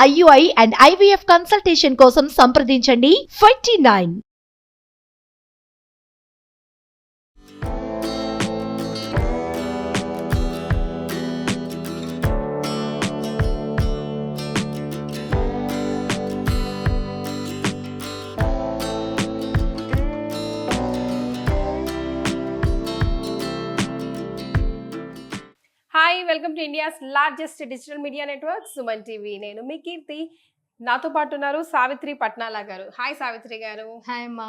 IUI and IVF consultation కోసం సంప్రదించండి 29. Hi, welcome to India's largest digital media network Suman TV. నేను మీ కీర్తి. నాతో పాటు ఉన్నారు సావిత్రి పట్నాలా గారు. హాయ్ సావిత్రి గారు. హాయ్ అమ్మా.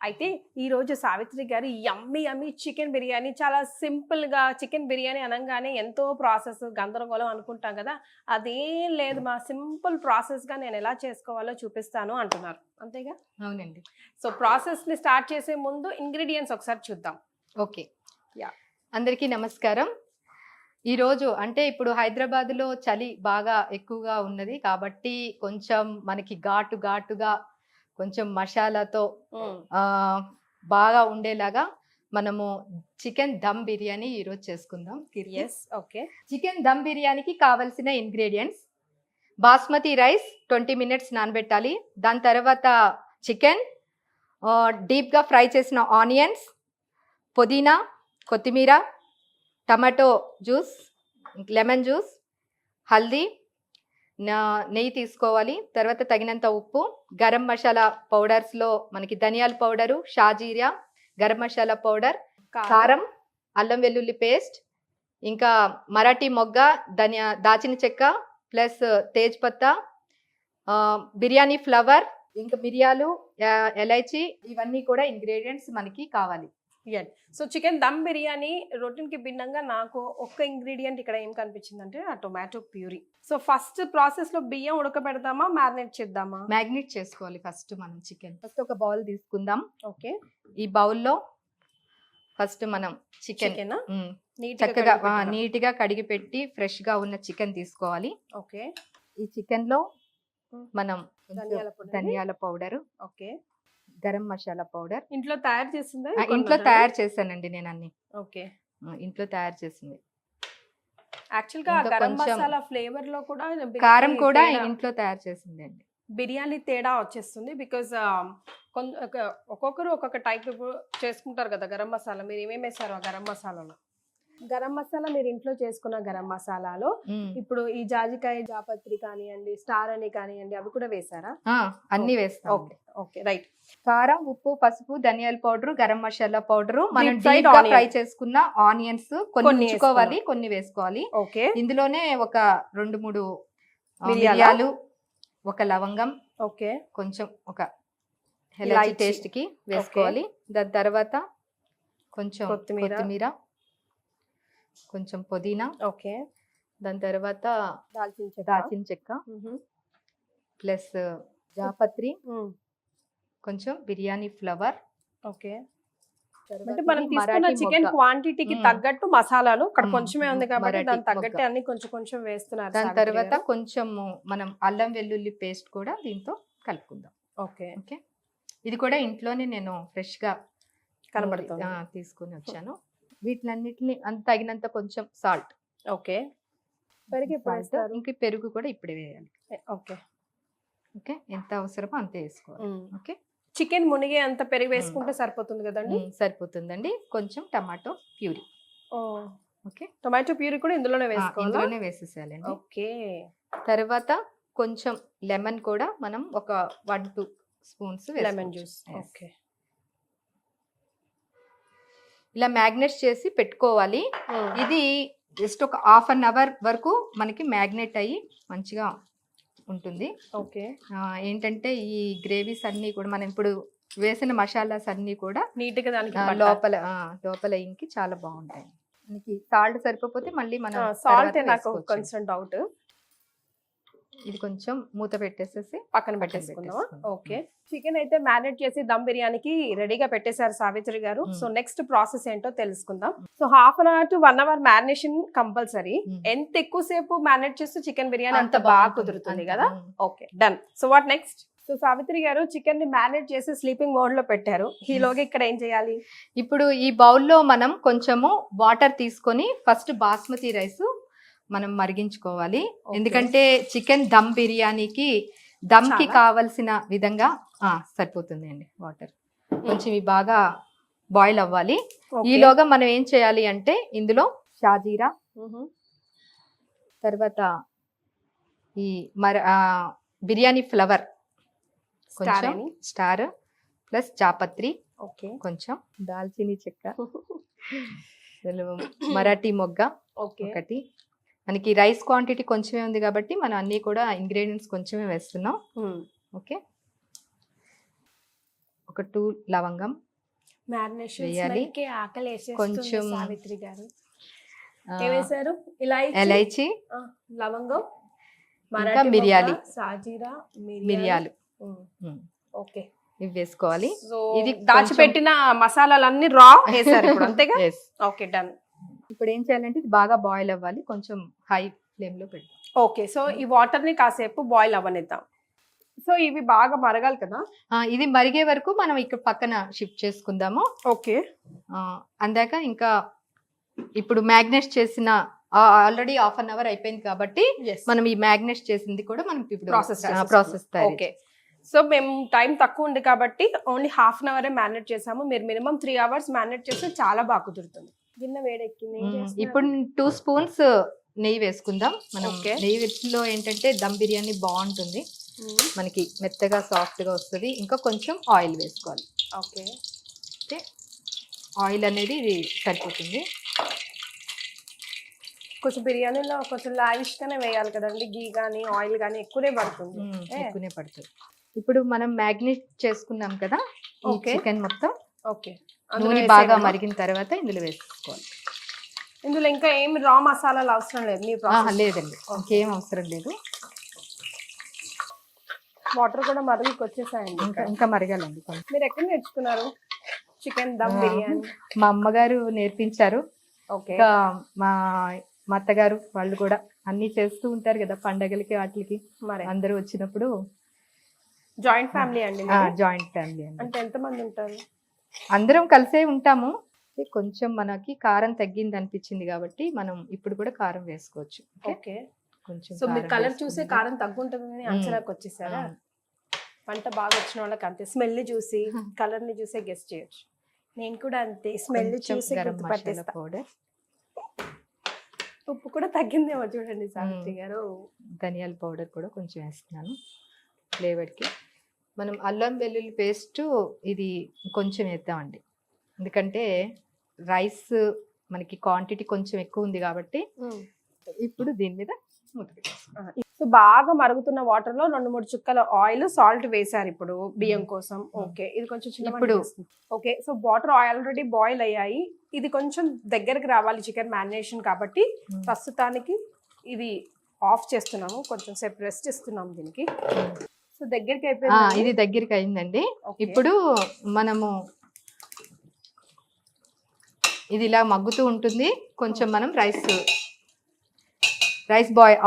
అయితే ఈరోజు సావిత్రి గారు యమ్మీ చికెన్ బిర్యానీ, చాలా సింపుల్గా చికెన్ బిర్యానీ అనగానే ఎంతో ప్రాసెస్ గందరగోళం అనుకుంటాం కదా, అదేం లేదు మా సింపుల్ ప్రాసెస్గా నేను ఎలా చేసుకోవాలో చూపిస్తాను అంటున్నారు, అంతేగా? అవునండి. సో ప్రాసెస్ని స్టార్ట్ చేసే ముందు ఇంగ్రీడియంట్స్ ఒకసారి చూద్దాం. Okay, yeah. అందరికీ నమస్కారం. ఈరోజు అంటే ఇప్పుడు హైదరాబాద్లో చలి బాగా ఎక్కువగా ఉన్నది కాబట్టి కొంచెం మనకి ఘాటుగా కొంచెం మసాలాతో బాగా ఉండేలాగా మనము చికెన్ దమ్ బిర్యానీ ఈరోజు చేసుకుందాం. ఓకే. చికెన్ దమ్ బిర్యానీకి కావలసిన ఇంగ్రీడియంట్స్: బాస్మతి రైస్ 20 minutes నానబెట్టాలి. దాని తర్వాత చికెన్, డీప్గా ఫ్రై చేసిన ఆనియన్స్, పుదీనా, కొత్తిమీర, tomato juice, lemon juice, haldi, నెయ్యి తీసుకోవాలి. తర్వాత తగినంత ఉప్పు, గరం మసాలా పౌడర్స్లో మనకి ధనియాల పౌడరు, షాజీరా, గరం మసాలా పౌడర్, కారం, అల్లం వెల్లుల్లి పేస్ట్, ఇంకా మరాఠీ మొగ్గ, దాచిన చెక్క ప్లస్ తేజ్పత్తా, బిర్యానీ ఫ్లవర్, ఇంకా మిరియాలు, ఎలైచి, ఇవన్నీ కూడా ఇంగ్రీడియంట్స్ మనకి కావాలి. సో చికెన్ దమ్ బిర్యానీ రొటీన్కి భిన్నంగా నాకు ఒక్క ఇంగ్రీడియంట్ ఇక్కడ ఏం కనిపించింది అంటే ఆ టొమాటో ప్యూరీ. సో ఫస్ట్ ప్రాసెస్లో బియ్యం ఉడకబెడదామా, మ్యారినేట్ చేద్దామా? మ్యారినేట్ చేసుకోవాలి ఫస్ట్ మనం చికెన్. ఫస్ట్ ఒక బౌల్ తీసుకుందాం. ఓకే. ఈ బౌల్లో ఫస్ట్ మనం చికెన్ చక్కగా నీట్గా కడిగి పెట్టి ఫ్రెష్గా ఉన్న చికెన్ తీసుకోవాలి. ఓకే. ఈ చికెన్లో మనం ధనియాల powder, okay, garam masala powder. ఇంట్లో తయారు చేసిందా? ఇంట్లో తయారు చేశానండి నేను అన్ని. ఓకే, ఇంట్లో తయారు చేసింది. యాక్చువల్గా గరం మసాలా ఫ్లేవర్ లో కూడా కారం కూడా ఇంట్లో తయారు చేసింది అండి. బిర్యానీ తేడా వచ్చేస్తుంది బికాజ్ ఒక్కొక్కరు ఒక్కొక్క టైప్ చేసుకుంటారు కదా గరం మసాలా. మీరు ఏమేమి వేసారు ఆ గరం మసాలాలో? గరం మసాలా మీరు ఇంట్లో చేసుకున్న గరం మసాలాలో ఇప్పుడు ఈ జాజికాయ, జాపత్రి కానివ్వండి, స్టార్ అని కానివ్వండి, అవి కూడా వేసారా? అన్ని వేస్తాం. Okay, okay, right. కారం, ఉప్పు, పసుపు, ధనియాల పౌడర్, గరం మసాలా పౌడర్, మనం ఫ్రై చేసుకున్న ఆనియన్స్ కొన్ని ఉంచుకోవాలి, కొన్ని వేసుకోవాలి. ఓకే. ఇందులోనే ఒక 2-3 మిరియాలు, ఒక లవంగం, ఓకే, కొంచెం ఒక ఎలాచి టేస్ట్ కి వేసుకోవాలి. దాని తర్వాత కొంచెం కొత్తిమీర, కొంచెం పుదీనా, ఓకే, దాని తర్వాత దాల్చిన చెక్క ప్లస్ జాపత్రి, కొంచెం బిర్యానీ ఫ్లవర్. ఓకే. అంటే మనం తీసుకున్న చికెన్ క్వాంటిటీకి తగ్గట్టు మసాలాలు ఇక్కడ కొంచెమే ఉంది కాబట్టి దానికి తగ్గట్టు అన్ని కొంచెం వేస్తున్నారు. దాని తర్వాత కొంచెం మనం అల్లం వెల్లుల్లి పేస్ట్ కూడా దీంతో కలుపుకుందాం. Okay, okay. ఇది కూడా ఇంట్లోనే నేను ఫ్రెష్ గా కనబడుతుంది తీసుకుని వచ్చాను. వీటిలన్నిటిని తగినంత కొంచెం సాల్ట్. ఓకే. పెరుగు ఇంకా పెరుగు కూడా ఇప్పుడే వేయాలి. ఓకే, ఓకే, ఎంత అవసరమో అంతే వేసుకోవాలి. ఓకే. చికెన్ మునిగే అంత పెరుగు వేసుకుంటే సరిపోతుంది కదండి? సరిపోతుందండి. కొంచెం tomato puree. Okay. Tomato puree కూడా ఇందులోనే వేసేసేయాలండి. ఓకే. తర్వాత కొంచెం లెమన్ కూడా మనం ఒక 1-2 స్పూన్స్ లెమన్ జ్యూస్. ఓకే. ఇలా మ్యాగ్నేట్ చేసి పెట్టుకోవాలి. ఇది జస్ట్ ఒక 1/2 hour వరకు మనకి మ్యాగ్నేట్ అయ్యి మంచిగా ఉంటుంది. ఓకే. ఏంటంటే ఈ గ్రేవీస్ అన్ని కూడా మనం ఇప్పుడు వేసిన మసాలాస్ అన్ని కూడా నీట్ గా లోపల ఇంకి చాలా బాగుంటాయి. మనకి సాల్ట్ సరిపోతే మళ్ళీ మనం సాల్ట్ నాకు కొంచెం డౌట్. ఇది కొంచెం మూత పెట్టేసేసి పక్కన పెట్టేసుకుందాం. ఓకే. చికెన్ అయితే మ్యారినేట్ చేసి దమ్ బిర్యానీకి రెడీగా పెట్టేశారు సావిత్రి గారు. సో నెక్స్ట్ ప్రాసెస్ ఏంటో తెలుసుకుందాం. So 1/2 hour to 1 hour marination compulsory. ఎంత ఎక్కువసేపు మ్యారినేట్ చేస్తే చికెన్ బిర్యానీ అంత బాగా కుదురుతుంది కదా. Okay, done. So what next? So Savitri గారు చికెన్ ని మ్యారినేట్ చేసి స్లీపింగ్ మోడ్ లో పెట్టారు. ఈలోగా ఇక్కడ ఏం చేయాలి? ఇప్పుడు ఈ బౌల్లో మనం కొంచెము వాటర్ తీసుకొని ఫస్ట్ బాస్మతి రైస్ మనం మరిగించుకోవాలి. Okay. ఎందుకంటే చికెన్ దమ్ బిర్యానీకి దమ్కి చాలా? కావలసిన విధంగా సరిపోతుంది అండి వాటర్. కొంచెం ఇవి బాగా బాయిల్ అవ్వాలి. Okay. ఈలోగా మనం ఏం చేయాలి అంటే ఇందులో షాజీరా, తర్వాత ఈ బిర్యానీ ఫ్లవర్ కొంచెం, స్టార్ ప్లస్ జాపత్రి, ఓకే, కొంచెం దాల్చిని చెక్క, మరాఠీ మొగ్గ ఓకే. ఒకటి. మనకి రైస్ క్వాంటిటీ కొంచెమే ఉంది కాబట్టి మనం అన్ని కూడా ఇంగ్రీడియంట్స్ కొంచెమే వేస్తున్నాం. ఓకే, ఒక 2 లవంగం వేయాలి. కొంచెం సావిత్రి గారు ఏమేశారు? ఎలైచి, లవంగం, ఇంకా మిరియాలు, సాజీరా, మిరియాలు. ఓకే, ఇవి వేసుకోవాలి. ఇది దాచిపెట్టిన మసాలాలన్నీ రా వేసారు ఇప్పుడు అంతేగా? Okay, done. ఇప్పుడు ఏం చేయాలంటే ఇది బాగా బాయిల్ అవ్వాలి. కొంచెం హై ఫ్లేమ్ లో పెట్టి. ఓకే, సో ఈ వాటర్ ని కాసేపు బాయిల్ అవ్వనిద్దాం. సో ఇవి బాగా మరగాలి కదా? ఇది మరిగే వరకు మనం ఇక్కడ పక్కన షిఫ్ట్ చేసుకుందాము. ఓకే, అందాక ఇంకా ఇప్పుడు మ్యాగ్నేట్ చేసిన ఆల్రెడీ హాఫ్ అన్ అవర్ అయిపోయింది కాబట్టి మనం ఈ మ్యాగ్నేట్ చేసింది కూడా మనం ఇప్పుడు ప్రాసెస్. ఓకే, సో మేము టైం తక్కువ ఉంది కాబట్టి ఓన్లీ హాఫ్ అన్ అవరే మ్యారినేట్ చేసాము. మీరు మినిమం 3 hours మ్యారినేట్ చేస్తే చాలా బాగా కుదురుతుంది. గిన్నె వేడెక్కింది. ఇప్పుడు 2 spoons నెయ్యి వేసుకుందాం. మనం నెయ్యిలో ఏంటంటే దమ్ బిర్యానీ బాగుంటుంది, మనకి మెత్తగా సాఫ్ట్ గా వస్తుంది. ఇంకా కొంచెం ఆయిల్ వేసుకోవాలి. ఓకే, ఆయిల్ అనేది ఇది సరిపోతుంది. కొంచెం బిర్యానీలో కొంచెం లావిష్ గానే వేయాలి కదండి, గీ కానీ ఆయిల్ కానీ ఎక్కువనే పడుతుంది. ఎక్కువనే పడుతుంది. ఇప్పుడు మనం మ్యాగ్నేట్ చేసుకున్నాం కదా ఈ చికెన్ మొత్తం. ఓకే, నూనె బాగా మరిగిన తర్వాత ఇందులో వేసుకోవాలి. ఇందులో ఇంకా ఏమి రా మసాలాలు అవసరం లేదు? లేదండి, ఇంకేం అవసరం లేదు. వాటర్ కూడా మరుగుకి వచ్చేసాయండి. ఇంకా మరగాలండి. మీరు ఎక్కడ నేర్చుకున్నారు చికెన్ దమ్ బిర్యానీ? మా అమ్మగారు నేర్పించారు. ఓకే, మా అత్తగారు వాళ్ళు కూడా అన్ని చేస్తూ ఉంటారు కదా పండగలకి వాటికి. మరి అందరూ వచ్చినప్పుడు. జాయింట్ ఫ్యామిలీ అండి? జాయింట్ ఫ్యామిలీ అండి. అంటే ఎంతమంది ఉంటారు? అందరం కలిసే ఉంటాము. కొంచెం మనకి కారం తగ్గింది అనిపించింది కాబట్టి మనం ఇప్పుడు కూడా కారం వేసుకోవచ్చు. ఓకే, కొంచెం. సో మీరు కలర్ చూసే కారం తగ్గుంటుందని అంచనాకు వచ్చేసారా? పంట బాగా వచ్చిన వాళ్ళకి అంతే, స్మెల్ చూసి కలర్ ని చూసే గెస్ట్ చేయొచ్చు. నేను కూడా అంతే, స్మెల్ చూసి గుర్తుపట్టేస్తా. పౌడర్, ఉప్పు కూడా తగ్గిందేమో చూడండి సావిత్రి గారు. ధనియాల పౌడర్ కూడా కొంచెం వేస్తున్నాను ఫ్లేవర్కి. మనం అల్లం వెల్లుల్లి పేస్ట్ ఇది కొంచెం వేద్దామండి, ఎందుకంటే రైస్ మనకి క్వాంటిటీ కొంచెం ఎక్కువ ఉంది కాబట్టి. ఇప్పుడు దీని మీద సో బాగా మరుగుతున్న వాటర్ లో 2-3 చుక్కల ఆయిల్, సాల్ట్ వేసారు ఇప్పుడు బియ్యం కోసం. ఓకే, ఇది కొంచెం ఇప్పుడు. Okay, so water already boil అయ్యాయి. ఇది కొంచెం దగ్గరికి రావాలి చికెన్ మ్యారినేషన్ కాబట్టి ప్రస్తుతానికి ఇది ఆఫ్ చేస్తున్నాము. కొంచెం సేపు రెస్ట్ ఇస్తున్నాము దీనికి. సో దగ్గరికి అయిపోయింది. ఇది దగ్గరికి అయిందండి. ఇప్పుడు మనము ఇది ఇలా మగ్గుతూ ఉంటుంది. కొంచెం మనం రైస్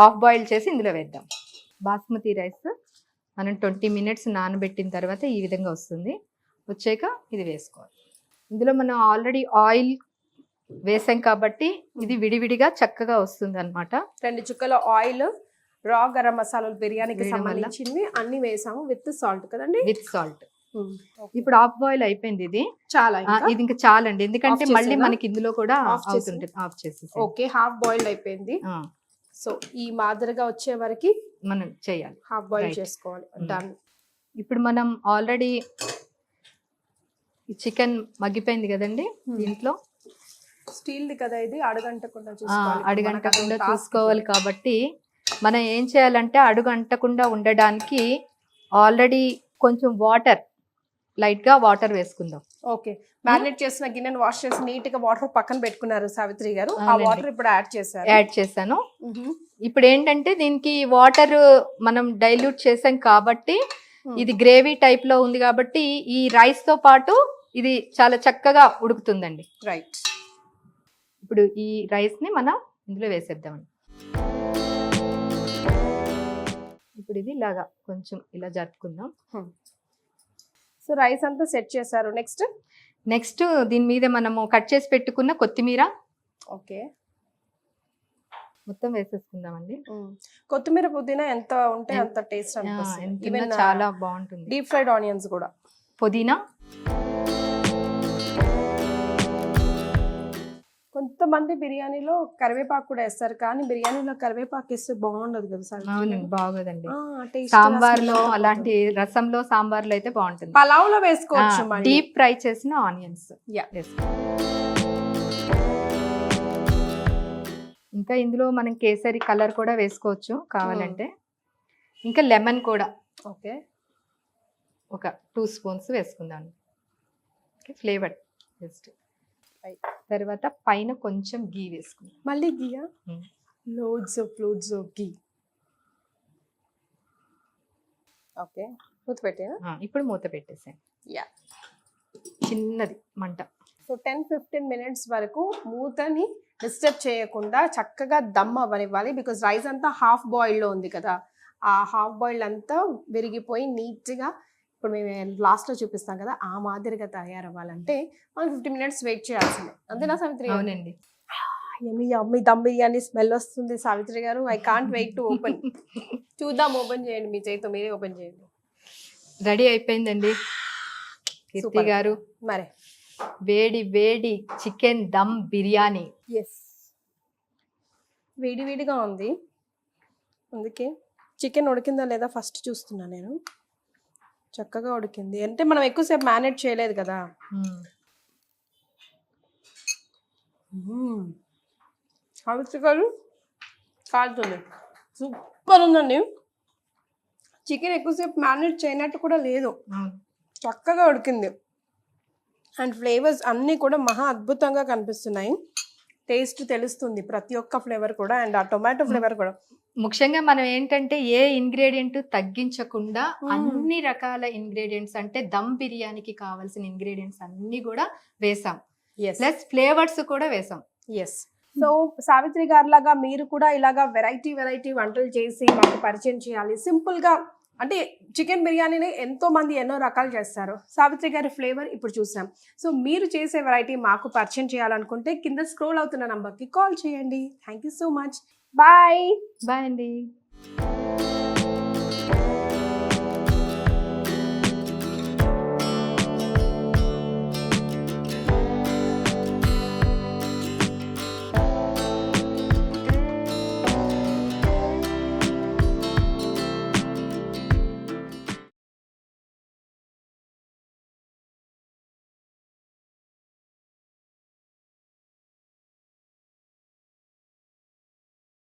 హాఫ్ బాయిల్ చేసి ఇందులో వేద్దాం. బాస్మతి రైస్ మనం 20 minutes నానబెట్టిన తర్వాత ఈ విధంగా వస్తుంది. వచ్చాక ఇది వేసుకోవాలి. ఇందులో మనం ఆల్రెడీ ఆయిల్ వేసాం కాబట్టి ఇది విడివిడిగా చక్కగా వస్తుంది అన్నమాట. 2 చుక్కల ఆయిల్, రా గరం మసాలాలు బిర్యానీకి సంబంధించినవి అన్ని వేసాము విత్ సాల్ట్ కదండి? With salt. ఇప్పుడు హాఫ్ బాయిల్ అయిపోయింది. ఇది చాలా, ఇది ఇంకా చాలండి, ఎందుకంటే మళ్ళీ మనకి ఇందులో కూడా అవుతుంటుంది. ఆఫ్ చేసి. ఓకే, హాఫ్ బాయిల్ అయిపోయింది. సో ఈ మాదిరిగా వచ్చే వరకు మనం చేయాలి, హాఫ్ బాయిల్ చేసుకోవాలి. డన్. ఇప్పుడు మనం ఆల్రెడీ చికెన్ మగ్గిపోయింది కదండి, దీంట్లో స్టీల్ది కదా ఇది, అడుగంటకుండా చూసుకోవాలి కాబట్టి మనం ఏం చేయాలంటే అడుగంటకుండా ఉండడానికి ఆల్రెడీ కొంచెం వాటర్, లైట్ గా వాటర్ వేసుకుందాం. ఓకే, మ్యారినేట్ చేసిన గిన్నెను వాష్ చేసి నీట్ గా వాటర్ పక్కన పెట్టుకున్నారు సావిత్రి గారు. ఆ వాటర్ ఇప్పుడు యాడ్ చేశాను. ఇప్పుడు ఏంటంటే దీనికి వాటర్ మనం డైల్యూట్ చేసాం కాబట్టి ఇది గ్రేవీ టైప్ లో ఉంది కాబట్టి ఈ రైస్ తో పాటు ఇది చాలా చక్కగా ఉడుకుతుందండి. రైట్. ఇప్పుడు ఈ రైస్ ని మనం ఇందులో వేసేద్దామండి. ఇప్పుడు ఇది ఇలాగా కొంచెం ఇలా జరుపుకుందాం. సో రైస్ అంతా సెట్ చేశారు. నెక్స్ట్ దీని మీద మనము కట్ చేసి పెట్టుకున్న కొత్తిమీర, ఓకే, మొత్తం వేసేసుకుందామండి. కొత్తిమీర పుదీనా ఎంత ఉంటే అంత టేస్ట్ ఎంత అనిపిస్తుంది. ఉన్నా ఈవెన్ చాలా బాగుంటుంది. డీప్ ఫ్రైడ్ ఆనియన్స్ కూడా. పుదీనా కొంతమంది బిర్యానీలో కరివేపాకు కూడా వేస్తారు, కానీ బిర్యానీలో కరివేపాకు ఇస్తే బాగుండదు కదా సార్. అవునండి, బాగోదండి. టేస్ట్ సాంబార్లో అలాంటి రసంలో సాంబార్లో అయితే బాగుంటుంది. పలావ్ లో వేసుకోవచ్చు. డీప్ ఫ్రై చేసిన ఆనియన్స్ Yeah. ఇంకా ఇందులో మనం కేసరి కలర్ కూడా వేసుకోవచ్చు కావాలంటే. ఇంకా లెమన్ కూడా ఓకే, ఒక 2 స్పూన్స్ వేసుకుందాం. Flavour just. తర్వాత పైన కొంచెం గీ వేసుకుందాం. మళ్ళీ గీయా, లోడ్స్ ఆఫ్ గీ. ఓకే, మూత పెట్టేనా? ఇప్పుడు మూత పెట్టేసాను. యా, చిన్నది మంట. సో 10-15 మినిట్స్ వరకు మూతని డిస్టర్బ్ చేయకుండా చక్కగా దమ్ అవ్వనివ్వాలి. బికాజ్ రైస్ అంతా హాఫ్ బాయిల్డ్లో ఉంది కదా, ఆ హాఫ్ బాయిల్డ్ అంతా విరిగిపోయి నీట్గా ఇప్పుడు మేము లాస్ట్లో చూపిస్తాం కదా ఆ మాదిరిగా తయారవ్వాలంటే మనం 50 మినిట్స్ వెయిట్ చేయాల్సిందే. అంతేనా సావిత్రి? అవునండి. యమ్మీ దమ్ బిర్యానీ స్మెల్ వస్తుంది సావిత్రి గారు. I can't wait to open. చూద్దాం, ఓపెన్ చేయండి, మీ చేతితో మీరే ఓపెన్ చేయండి. రెడీ అయిపోయిందండి కీర్తి గారు. మరి వేడి వేడి చికెన్ దమ్ బిర్యానీ. ఎస్, వేడివేడిగా ఉంది, అందుకే చికెన్ ఉడికిందా లేదా ఫస్ట్ చూస్తున్నా నేను. చక్కగా ఉడికింది అంటే మనం ఎక్కువసేపు మ్యారినేట్ చేయలేదు కదా. సావిత్రి కాలుతుంది, సూపర్ ఉందండి. చికెన్ ఎక్కువసేపు మ్యారినేట్ చేయనట్టు కూడా లేదు, చక్కగా ఉడికింది. అండ్ ఫ్లేవర్స్ అన్నీ కూడా మహా అద్భుతంగా కనిపిస్తున్నాయి. టేస్ట్ తెలుస్తుంది ప్రతి ఒక్క ఫ్లేవర్ కూడా, అండ్ ఆ టొమాటో ఫ్లేవర్ కూడా. ముఖ్యంగా మనం ఏంటంటే ఏ ఇంగ్రీడియంట్ తగ్గించకుండా అన్ని రకాల ఇంగ్రీడియంట్స్ అంటే దమ్ బిర్యానీకి కావాల్సిన ఇంగ్రీడియంట్స్ అన్ని కూడా వేసాం. ప్లస్ ఫ్లేవర్స్ కూడా వేసాం. ఎస్, సో సావిత్రి గారి లాగా మీరు కూడా ఇలాగా వెరైటీ వంటలు చేసి మాకు పరిచయం చేయాలి. సింపుల్ గా అంటే చికెన్ బిర్యానీని ఎంతో మంది ఎన్నో రకాలు చేస్తారు. సావిత్రి గారి ఫ్లేవర్ ఇప్పుడు చూసాం. సో మీరు చేసే వెరైటీ మాకు పరిచయం చేయాలనుకుంటే కింద స్క్రోల్ అవుతున్న నంబర్కి కాల్ చేయండి. Thank you so much. Bye. Bye అండి.